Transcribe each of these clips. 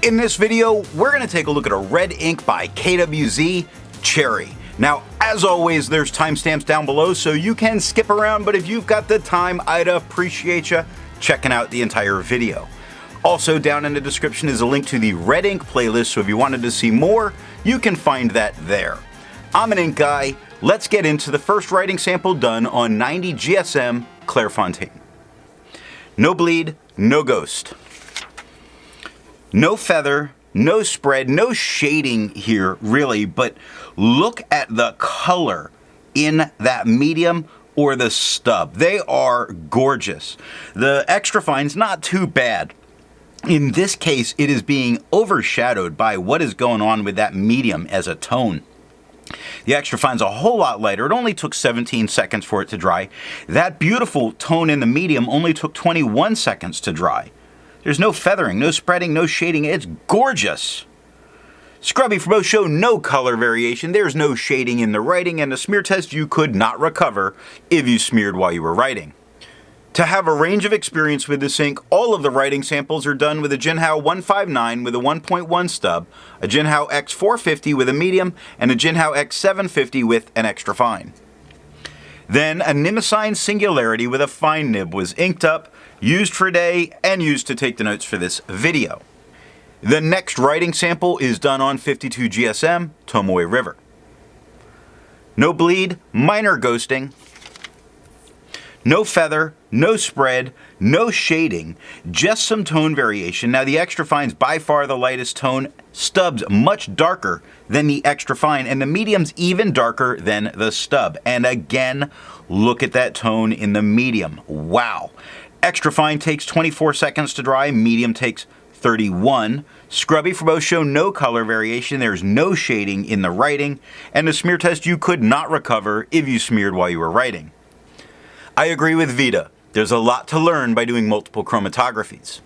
In this video, we're going to take a look at a red ink by KWZ Cherry. Now, as always, there's timestamps down below, so you can skip around, but if you've got the time, I'd appreciate you checking out the entire video. Also, down in the description is a link to the red ink playlist, so if you wanted to see more, you can find that there. I'm an ink guy. Let's get into the first writing sample done on 90 GSM Clairfontaine. No bleed, no ghost. No feather, no spread, no shading here really, but look at the color in that medium or the stub. They are gorgeous. The extra fine's not too bad. In this case, it is being overshadowed by what is going on with that medium as a tone. The extra fine's a whole lot lighter. It only took 17 seconds for it to dry. That beautiful tone in the medium only took 21 seconds to dry. There's no feathering, no spreading, no shading. It's gorgeous. Scrubby for both show no color variation. There's no shading in the writing, and the smear test you could not recover if you smeared while you were writing. To have a range of experience with this ink, all of the writing samples are done with a Jinhao 159 with a 1.1 stub, a Jinhao X450 with a medium, and a Jinhao X750 with an extra fine. Then a Nimicine Singularity with a fine nib was inked up, used for a day, and used to take the notes for this video. The next writing sample is done on 52 GSM Tomoe River. No bleed, minor ghosting. No feather, no spread, no shading, just some tone variation. Now the extra fine's by far the lightest tone, stub's much darker than the extra fine, and the medium's even darker than the stub. And again, look at that tone in the medium. Wow. Extra fine takes 24 seconds to dry, medium takes 31. Scrubby for both show no color variation, there's no shading in the writing, and the smear test you could not recover if you smeared while you were writing. I agree with Vita. There's a lot to learn by doing multiple chromatographies.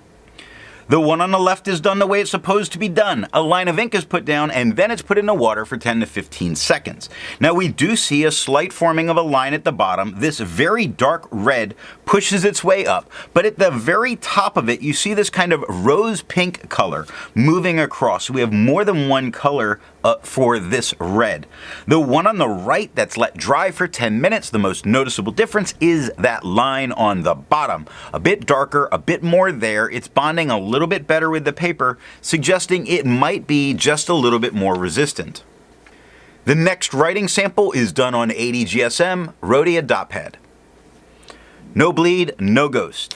The one on the left is done the way it's supposed to be done. A line of ink is put down and then it's put in the water for 10 to 15 seconds. Now we do see a slight forming of a line at the bottom. This very dark red pushes its way up, but at the very top of it you see this kind of rose pink color moving across. We have more than one color for this red. The one on the right that's let dry for 10 minutes, the most noticeable difference is that line on the bottom. A bit darker, a bit more there. It's bonding a little bit better with the paper, suggesting it might be just a little bit more resistant. The next writing sample is done on 80 GSM Rhodia dot pad. No bleed, no ghost.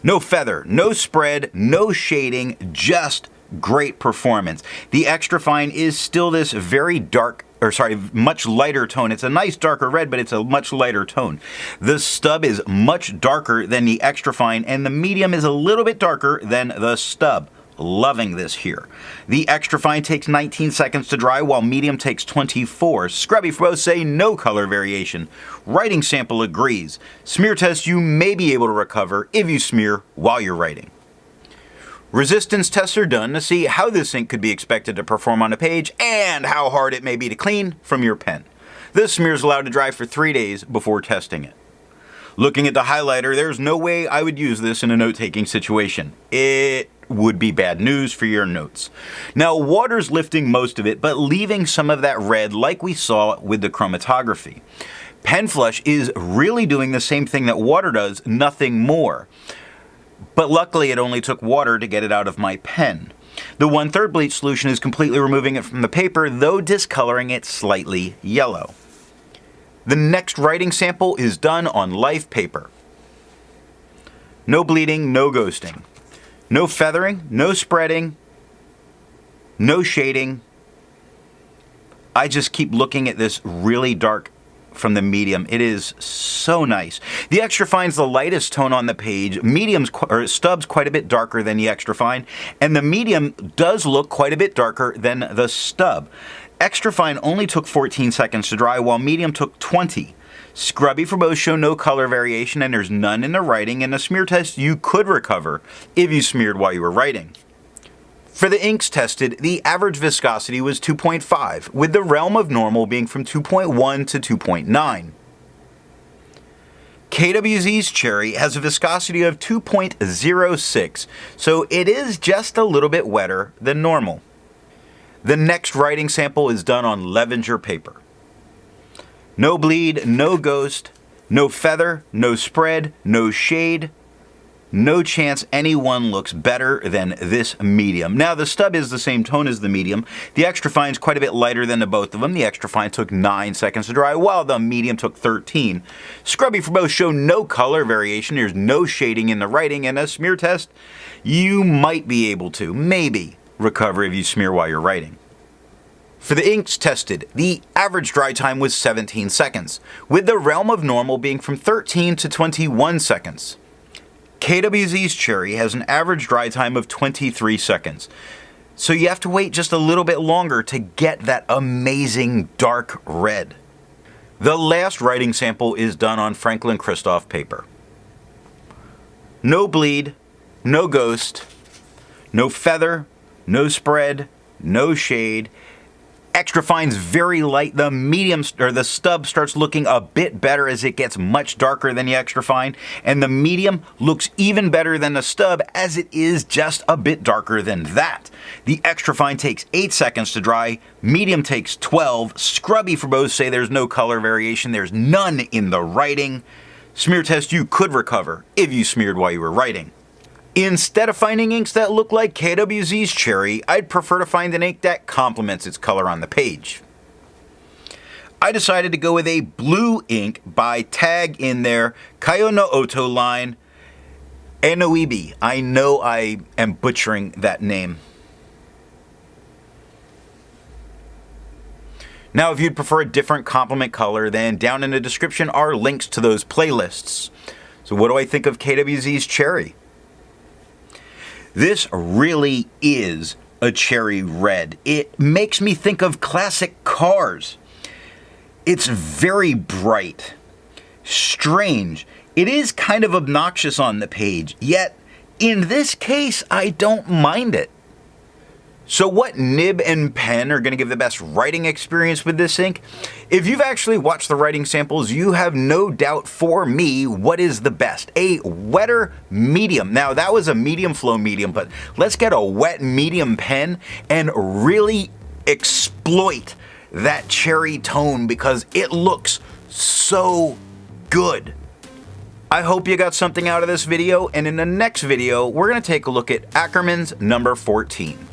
No feather, no spread, no shading, just great performance. The extra fine is still this very dark, much lighter tone. It's a nice darker red, but it's a much lighter tone. The stub is much darker than the extra fine, and the medium is a little bit darker than the stub. Loving this here. The extra fine takes 19 seconds to dry, while medium takes 24. Scrubby for both say no color variation. Writing sample agrees. Smear test you may be able to recover if you smear while you're writing. Resistance tests are done to see how this ink could be expected to perform on a page and how hard it may be to clean from your pen. This smear is allowed to dry for 3 days before testing it. Looking at the highlighter, there's no way I would use this in a note-taking situation. It would be bad news for your notes. Now, water's lifting most of it, but leaving some of that red like we saw with the chromatography. Pen flush is really doing the same thing that water does, nothing more. But luckily it only took water to get it out of my pen. The 1/3 bleach solution is completely removing it from the paper, though discoloring it slightly yellow. The next writing sample is done on life paper. No bleeding, no ghosting. No feathering, no spreading, no shading. I just keep looking at this really dark from the medium. It is so nice. The extra fine's the lightest tone on the page. Stub's quite a bit darker than the extra fine, and the medium does look quite a bit darker than the stub. Extra fine only took 14 seconds to dry, while medium took 20. Scrubby for both show no color variation, and there's none in the writing, and the smear test you could recover if you smeared while you were writing. For the inks tested, the average viscosity was 2.5, with the realm of normal being from 2.1 to 2.9. KWZ's Cherry has a viscosity of 2.06, so it is just a little bit wetter than normal. The next writing sample is done on Levenger paper. No bleed, no ghost, no feather, no spread, no shade. No chance anyone looks better than this medium. Now the stub is the same tone as the medium. The extra fine is quite a bit lighter than the both of them. The extra fine took 9 seconds to dry, while the medium took 13. Scrubby for both show no color variation. There's no shading in the writing, and a smear test, you might be able to, maybe, recover if you smear while you're writing. For the inks tested, the average dry time was 17 seconds, with the realm of normal being from 13 to 21 seconds. KWZ's Cherry has an average dry time of 23 seconds, so you have to wait just a little bit longer to get that amazing dark red. The last writing sample is done on Franklin Christoph paper. No bleed, no ghost, no feather, no spread, no shade. Extra fine's very light. The medium, or the stub, starts looking a bit better as it gets much darker than the extra fine, and the medium looks even better than the stub as it is just a bit darker than that. The extra fine takes 8 seconds to dry, medium takes 12. Scrubby for both say there's no color variation, there's none in the writing. Smear test you could recover if you smeared while you were writing. Instead of finding inks that look like KWZ's Cherry, I'd prefer to find an ink that complements its color on the page. I decided to go with a blue ink by Tag in their Kayo no Oto line, Aonibi. I know I am butchering that name. Now, if you'd prefer a different complement color, then down in the description are links to those playlists. So what do I think of KWZ's Cherry? This really is a cherry red. It makes me think of classic cars. It's very bright, strange. It is kind of obnoxious on the page, yet in this case, I don't mind it. So what nib and pen are going to give the best writing experience with this ink? If you've actually watched the writing samples, you have no doubt for me what is the best. A wetter medium. Now that was a medium flow medium, but let's get a wet medium pen and really exploit that cherry tone because it looks so good. I hope you got something out of this video, and in the next video, we're going to take a look at Ackerman's number 14.